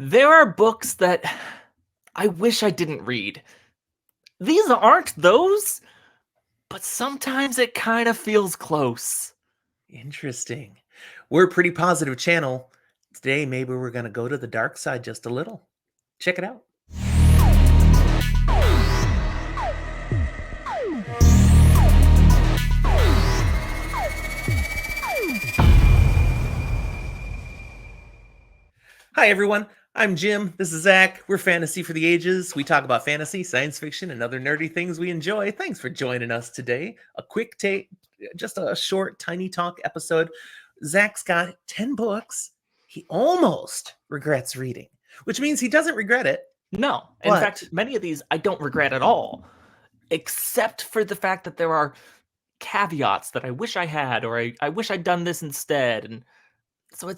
There are books that I wish I didn't read. These aren't those, but sometimes it kind of feels close. Interesting. We're a pretty positive channel. Today, maybe we're going to go to the dark side just a little. Check it out. Hi, everyone. I'm Jim. This is Zach. We're Fantasy for the Ages. We talk about fantasy, science fiction, and other nerdy things we enjoy. Thanks for joining us today. A quick take, just a short, tiny talk episode. Zach's got 10 books he almost regrets reading, which means he doesn't regret it. No, in fact, many of these I don't regret at all, except for the fact that there are caveats that I wish I had, or I wish I'd done this instead. And so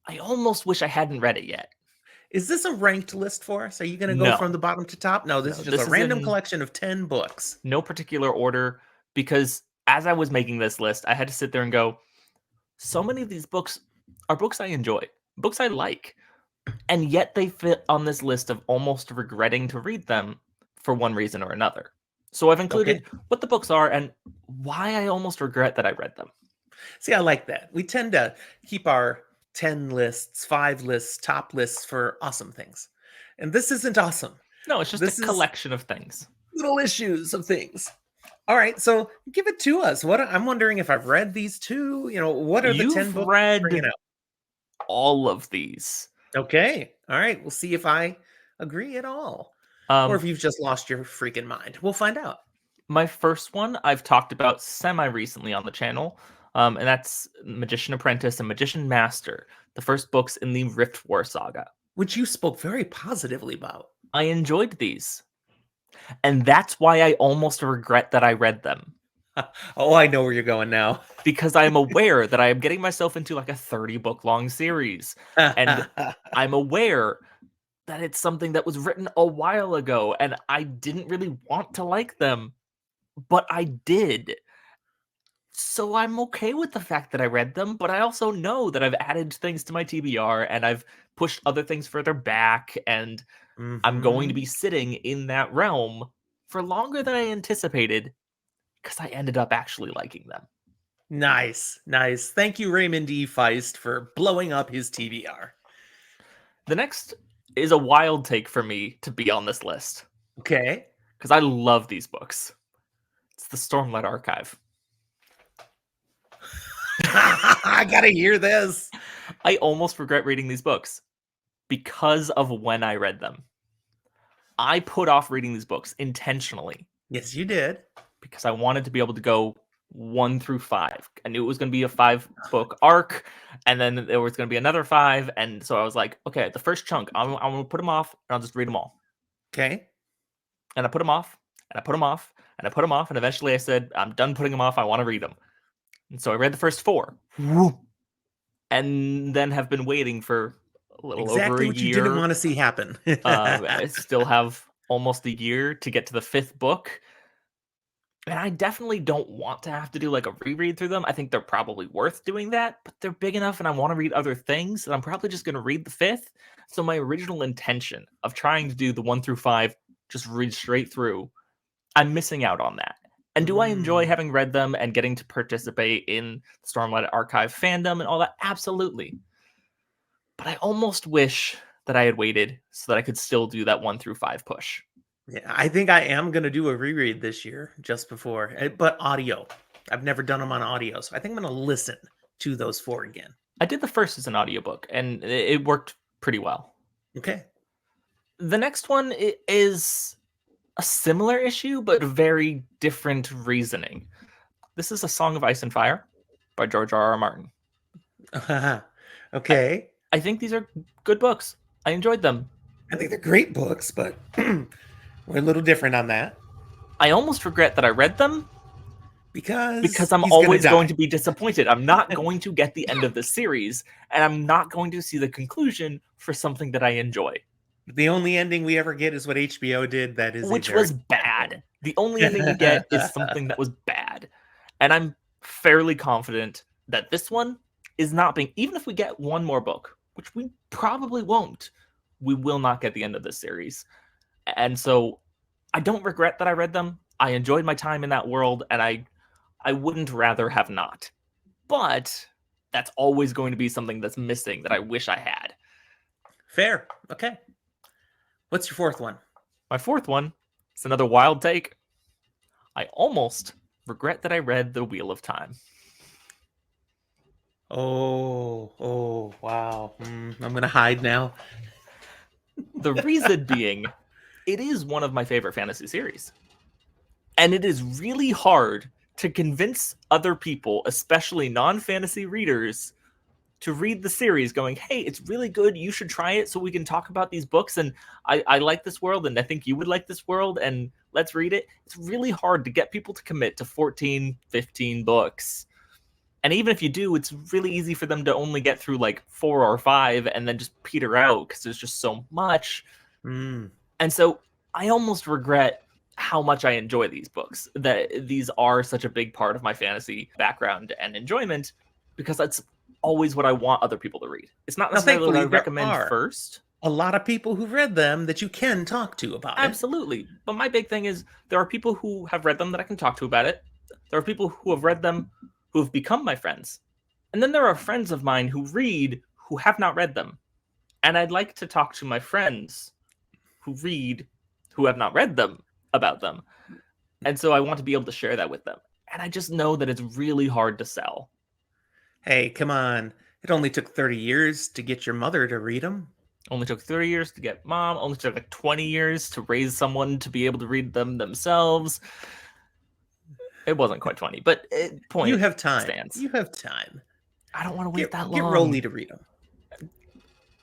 I almost wish I hadn't read it yet. Is this a ranked list for us? Are you going to go No. from the bottom to top? No, this is just a random collection of 10 books. No particular order, because as I was making this list, I had to sit there and go, so many of these books are books I enjoy, books I like, and yet they fit on this list of almost regretting to read them for one reason or another. So I've included what the books are and why I almost regret that I read them. See, I like that. We tend to keep our 10 lists, 5 lists, top lists for awesome things. And this isn't awesome. No, it's just a collection of things. Little issues of things. All right, so give it to us. I'm wondering if I've read these too. What are the 10 books? Read all of these. Okay. All right. We'll see if I agree at all. Or if you've just lost your freaking mind. We'll find out. My first one I've talked about semi-recently on the channel. And that's Magician Apprentice and Magician Master, the first books in the Rift War saga. Which you spoke very positively about. I enjoyed these. And that's why I almost regret that I read them. Oh, I know where you're going now. Because I'm aware that I am getting myself into like a 30-book long series. And I'm aware that it's something that was written a while ago, and I didn't really want to like them, but I did. So I'm okay with the fact that I read them, but I also know that I've added things to my TBR, and I've pushed other things further back, and I'm going to be sitting in that realm for longer than I anticipated, because I ended up actually liking them. Nice, nice. Thank you, Raymond E. Feist, for blowing up his TBR. The next is a wild take for me to be on this list. Okay. Because I love these books. It's the Stormlight Archive. I gotta hear this. I almost regret reading these books because of when I read them. I put off reading these books intentionally. Yes, you did. Because I wanted to be able to go 1 through 5. I knew it was going to be a 5-book arc, and then there was going to be another 5, and so I was like, okay, the first chunk, I'm going to put them off, and I'll just read them all. Okay. And I put them off, and I put them off, and I put them off, and eventually I said, I'm done putting them off, I want to read them. And so I read the first 4. And then have been waiting for a little over a year. Exactly what you didn't want to see happen. I still have almost a year to get to the 5th book. And I definitely don't want to have to do like a reread through them. I think they're probably worth doing that, but they're big enough and I want to read other things. And I'm probably just going to read the 5th. So my original intention of trying to do the 1 through 5, just read straight through, I'm missing out on that. And do I enjoy having read them and getting to participate in the Stormlight Archive fandom and all that? Absolutely. But I almost wish that I had waited so that I could still do that 1 through 5 push. Yeah, I think I am going to do a reread this year just before, but audio. I've never done them on audio, so I think I'm going to listen to those 4 again. I did the first as an audiobook, and it worked pretty well. Okay. The next one is a similar issue, but very different reasoning. This is A Song of Ice and Fire by George R.R. Martin. Okay. I think these are good books. I enjoyed them. I think they're great books, but we're a little different on that. I almost regret that I read them because I'm always going to be disappointed. I'm not going to get the end of the series, and I'm not going to see the conclusion for something that I enjoy. The only ending we ever get is what HBO did. That is, which was bad. The only ending you get is something that was bad, and I'm fairly confident that this one is not being. Even if we get one more book, which we probably won't, we will not get the end of this series. And so I don't regret that I read them. I enjoyed my time in that world, and I wouldn't rather have not. But that's always going to be something that's missing that I wish I had. Fair. Okay. What's your fourth one? My fourth one is another wild take. I almost regret that I read The Wheel of Time. Oh, wow. I'm going to hide now. The reason being, it is one of my favorite fantasy series. And it is really hard to convince other people, especially non-fantasy readers, to read the series going, hey, it's really good. You should try it so we can talk about these books. And I like this world, and I think you would like this world, and let's read it. It's really hard to get people to commit to 14, 15 books. And even if you do, it's really easy for them to only get through like 4 or 5 and then just peter out because there's just so much. And so I almost regret how much I enjoy these books, that these are such a big part of my fantasy background and enjoyment, because that's always what I want other people to read. It's not necessarily what I recommend first. A lot of people who've read them that you can talk to about Absolutely. But my big thing is there are people who have read them that I can talk to about it. There are people who have read them who have become my friends. And then there are friends of mine who read who have not read them. And I'd like to talk to my friends who read who have not read them about them. And so I want to be able to share that with them. And I just know that it's really hard to sell. Hey, come on. It only took 30 years to get your mother to read them. Only took 30 years to get mom. Only took like 20 years to raise someone to be able to read them themselves. It wasn't quite 20, but point you have time. Stands. You have time. I don't want to wait that long. Get Rolly to read them.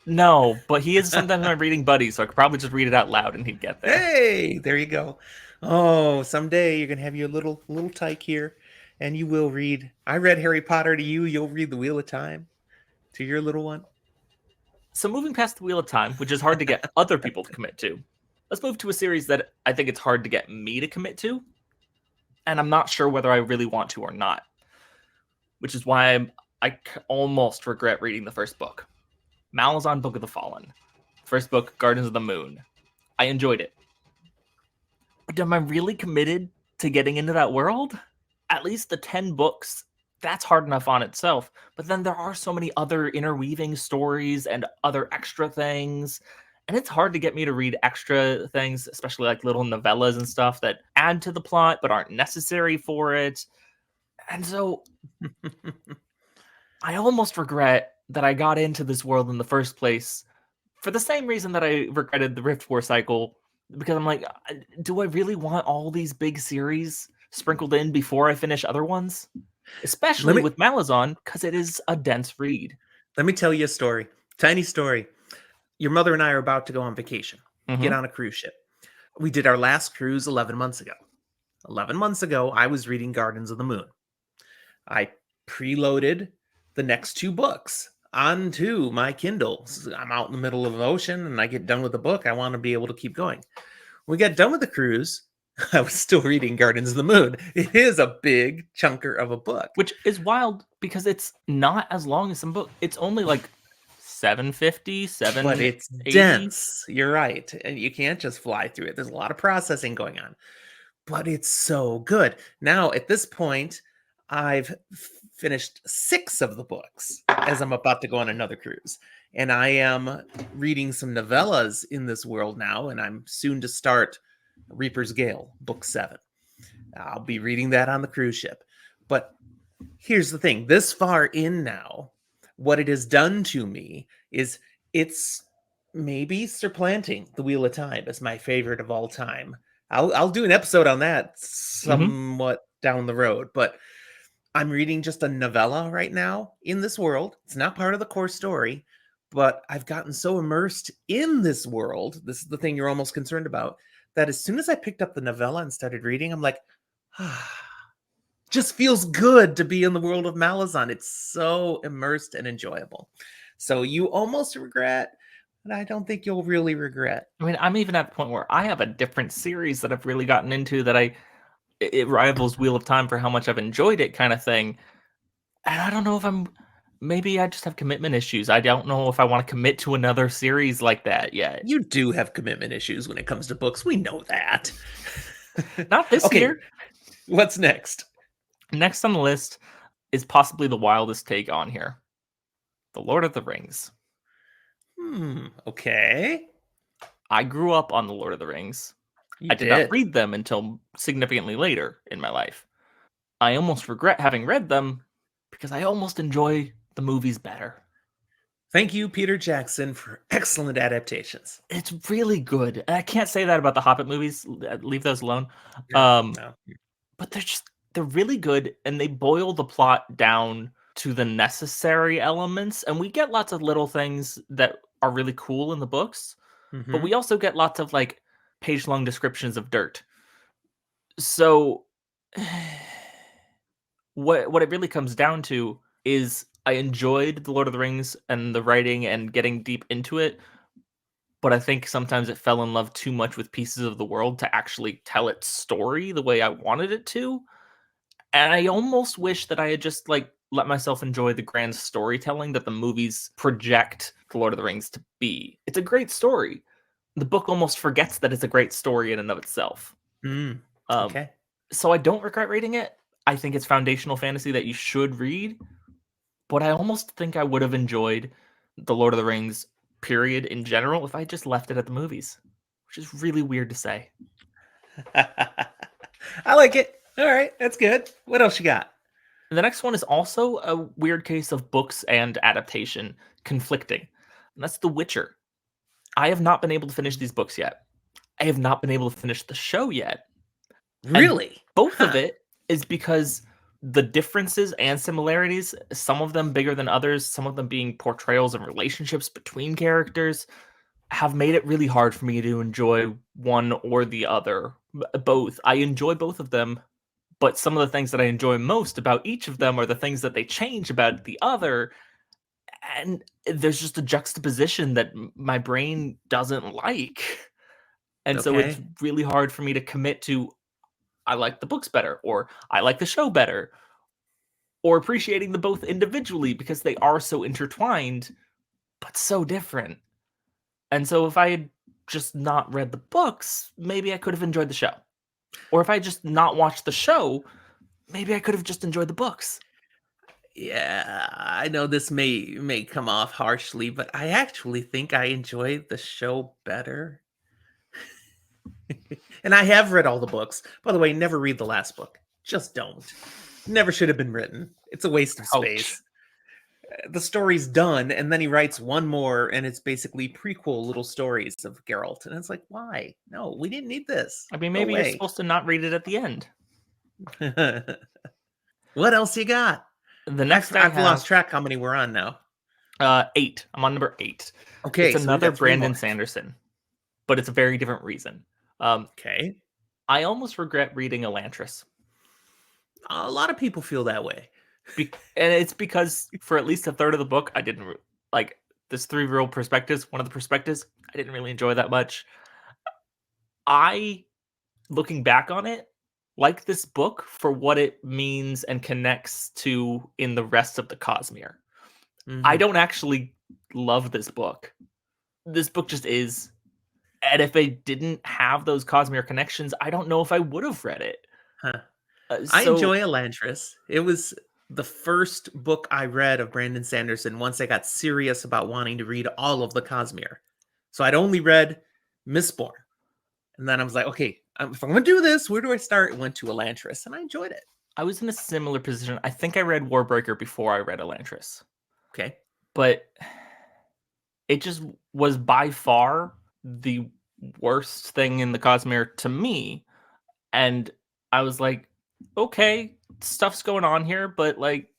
No, but he is sometimes my reading buddy, so I could probably just read it out loud and he'd get there. Hey, there you go. Oh, someday you're gonna have your little tyke here, and you will read. I read Harry Potter to you. You'll read The Wheel of Time to your little one. So moving past The Wheel of Time, which is hard to get other people to commit to, let's move to a series that I think it's hard to get me to commit to, and I'm not sure whether I really want to or not, which is why I almost regret reading the first book. Malazan Book of the Fallen. First book, Gardens of the Moon. I enjoyed it. But am I really committed to getting into that world? At least the 10 books, that's hard enough on itself. But then there are so many other interweaving stories and other extra things. And it's hard to get me to read extra things, especially like little novellas and stuff that add to the plot but aren't necessary for it. And so I almost regret that I got into this world in the first place for the same reason that I regretted the Rift War cycle, because I'm like, do I really want all these big series sprinkled in before I finish other ones? Especially with Malazan, because it is a dense read. Let me tell you a story. Tiny story. Your mother and I are about to go on vacation. Get on a cruise ship. We did our last cruise 11 months ago. 11 months ago, I was reading Gardens of the Moon. I preloaded the next 2 books onto my Kindle. I'm out in the middle of the ocean and I get done with the book. I want to be able to keep going. When we got done with the cruise, I was still reading Gardens of the Moon. It is a big chunker of a book. Which is wild because it's not as long as some book. It's only like 750, 780. But it's dense. You're right. And you can't just fly through it. There's a lot of processing going on. But it's so good. Now, at this point, I've finished 6 of the books as I'm about to go on another cruise. And I am reading some novellas in this world now, and I'm soon to start Reaper's Gale, book 7. I'll be reading that on the cruise ship. But here's the thing. This far in now, what it has done to me is it's maybe supplanting The Wheel of Time as my favorite of all time. I'll do an episode on that somewhat down the road, but I'm reading just a novella right now in this world. It's not part of the core story, but I've gotten so immersed in this world. This is the thing you're almost concerned about, that as soon as I picked up the novella and started reading, I'm like, just feels good to be in the world of Malazan. It's so immersed and enjoyable. So you almost regret, but I don't think you'll really regret. I mean, I'm even at the point where I have a different series that I've really gotten into that it rivals Wheel of Time for how much I've enjoyed it, kind of thing. And I don't know if I'm maybe I just have commitment issues. I don't know if I want to commit to another series like that yet. You do have commitment issues when it comes to books. We know that. Not this Okay, year. what's next? Next on the list is possibly the wildest take on here. The Lord of the Rings. Okay. I grew up on The Lord of the Rings. You I did not did. read them until significantly later in my life. I almost regret having read them because I almost enjoy the movies better. Thank you, Peter Jackson, for excellent adaptations. It's really good. I can't say that about the Hobbit movies. Leave those alone. No, Um, no. but they're really good, and they boil the plot down to the necessary elements. And we get lots of little things that are really cool in the books, but Hmm. we also get lots of like page-long descriptions of dirt. So what it really comes down to is I enjoyed the Lord of the Rings and the writing and getting deep into it, but I think sometimes it fell in love too much with pieces of the world to actually tell its story the way I wanted it to. And I almost wish that I had just like let myself enjoy the grand storytelling that the movies project the Lord of the Rings to be. It's a great story. The book almost forgets that it's a great story in and of itself. Mm. Um, Okay. so I don't regret reading it. I think it's foundational fantasy that you should read, but I almost think I would have enjoyed the Lord of the Rings period in general if I just left it at the movies, which is really weird to say. I like it. All right, that's good. What else you got? The next one is also a weird case of books and adaptation conflicting, and that's The Witcher. I have not been able to finish these books yet. I have not been able to finish the show yet. And Really? both of Huh. it is because the differences and similarities, some of them bigger than others, some of them being portrayals and relationships between characters, have made it really hard for me to enjoy one or the other. Both. I enjoy both of them, but some of the things that I enjoy most about each of them are the things that they change about the other. And there's just a juxtaposition that my brain doesn't like. And so it's Okay. really hard for me to commit to I like the books better or I like the show better or appreciating them both individually because they are so intertwined but so different. And so if I had just not read the books, maybe I could have enjoyed the show. Or if I just not watched the show, maybe I could have just enjoyed the books. Yeah, I know this may come off harshly, but I actually think I enjoy the show better. And I have read all the books. By the way, never read the last book. Just don't. Never should have been written. It's a waste of Ouch. space. The story's done, and then he writes one more, and it's basically prequel little stories of Geralt. And it's like, why? No, we didn't need this. I mean, Go maybe you're away. supposed to not read it at the end. What else you got? The next I I've lost have track how many we're on now. 8. I'm on number 8. It's Okay, so we another got three Brandon more. Sanderson, but it's a very different reason. Um, Okay. I almost regret reading Elantris. A lot of people feel that way. And it's because for at least a third of the book, I didn't like. There's 3 real perspectives. One of the perspectives I didn't really enjoy that much. I, looking back on it, like this book for what it means and connects to in the rest of the Cosmere. I Hmm. don't actually love this book. This book just is. And if I didn't have those Cosmere connections, I don't know if I would have read it. Huh. I So enjoy Elantris. It was the first book I read of Brandon Sanderson once I got serious about wanting to read all of the Cosmere. So I'd only read Mistborn. And then I was like, okay, if I'm going to do this, where do I start? Went to Elantris, and I enjoyed it. I was in a similar position. I think I read Warbreaker before I read Elantris, Okay. but it just was by far the worst thing in the Cosmere to me. And I was like, okay, stuff's going on here, but like,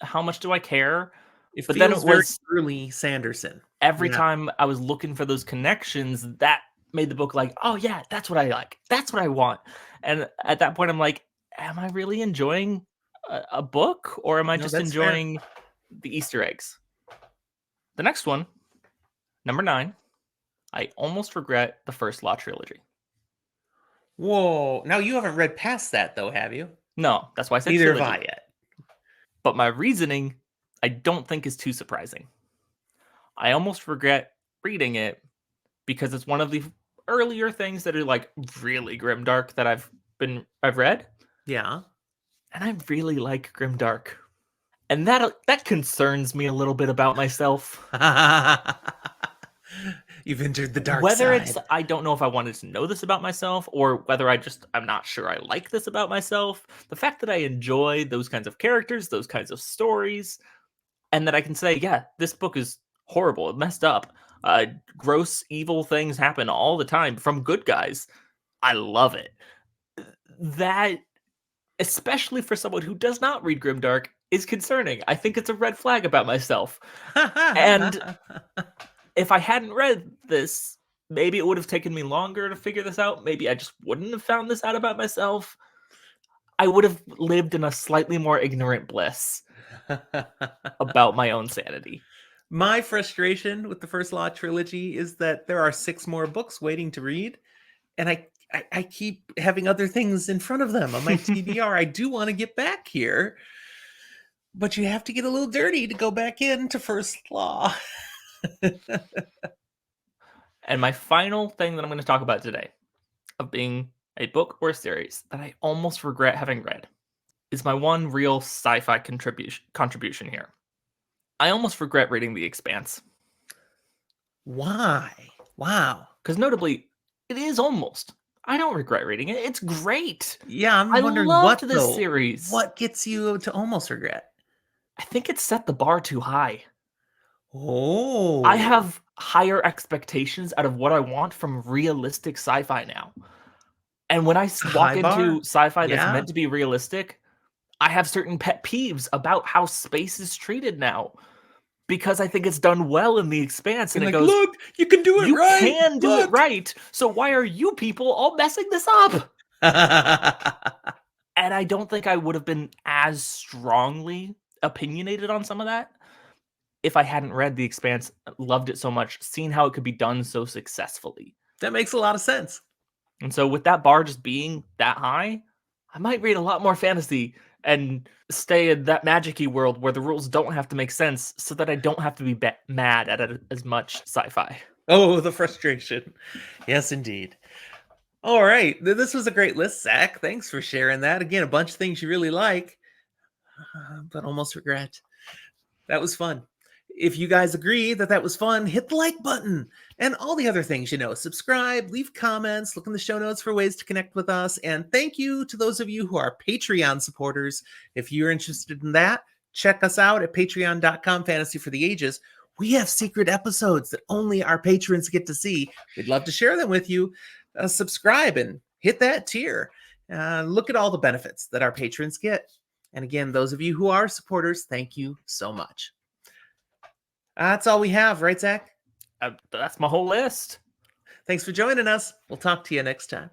how much do I care? It But then it feels very was early Sanderson. every Yeah. time I was looking for those connections that made the book like, oh yeah, that's what I like. That's what I want. And at that point, I'm like, am I really enjoying a book or am I No, just that's fair. enjoying the Easter eggs? The next one, number 9, I almost regret the first Law Trilogy. Whoa. Now you haven't read past that, though, have you? No, that's why I said Neither have I trilogy. yet. But my reasoning I don't think is too surprising. I almost regret reading it because it's one of the earlier things that are like really grimdark that I've read, Yeah. and I really like grimdark. And that concerns me a little bit about myself. You've entered the dark Whether it's side. I don't know if I wanted to know this about myself or whether I'm not sure I like this about myself. The fact that I enjoy those kinds of characters, those kinds of stories, and that I can say, yeah, this book is horrible, it messed up. Gross, evil things happen all the time from good guys. I love it. That, especially for someone who does not read grimdark, is concerning. I think it's a red flag about myself. And if I hadn't read this, maybe it would have taken me longer to figure this out. Maybe I just wouldn't have found this out about myself. I would have lived in a slightly more ignorant bliss about my own sanity. My frustration with the first Law Trilogy is that there are 6 more books waiting to read, and I keep having other things in front of them on my TBR. I do want to get back here, but you have to get a little dirty to go back into First Law. And my final thing that I'm going to talk about today, of being a book or series that I almost regret having read, is my one real sci-fi contribution here. I almost regret reading The Expanse. Why? Wow. Because notably, it is almost. I don't regret reading it. It's great. Yeah, I'm I wondering loved what this though. series. What gets you to almost regret? I think it set the bar too high. I Oh, have higher expectations out of what I want from realistic sci-fi now. And when I it's a walk high into bar. sci-fi that's Yeah. meant to be realistic, I have certain pet peeves about how space is treated now because I think it's done well in The Expanse, and Being it like, goes, look, you can do it "You right. can do it Look. right, so why are you people all messing this up?" And I don't think I would have been as strongly opinionated on some of that if I hadn't read The Expanse, loved it so much, seen how it could be done so successfully. That makes a lot of sense. And so with that bar just being that high, I might read a lot more fantasy and stay in that magic-y world where the rules don't have to make sense so that I don't have to be mad at it as much sci-fi. Oh, the frustration. Yes, indeed. All right. This was a great list, Zach. Thanks for sharing that. Again, a bunch of things you really like, but almost regret. That was fun. If you guys agree that that was fun, hit the like button and all the other things, subscribe, leave comments, look in the show notes for ways to connect with us. And thank you to those of you who are Patreon supporters. If you're interested in that, check us out at patreon.com fantasy for the ages. We have secret episodes that only our patrons get to see. We'd love to share them with you. Subscribe and hit that tier. Look at all the benefits that our patrons get. And again, those of you who are supporters, thank you so much. That's all we have, right, Zach? That's my whole list. Thanks for joining us. We'll talk to you next time.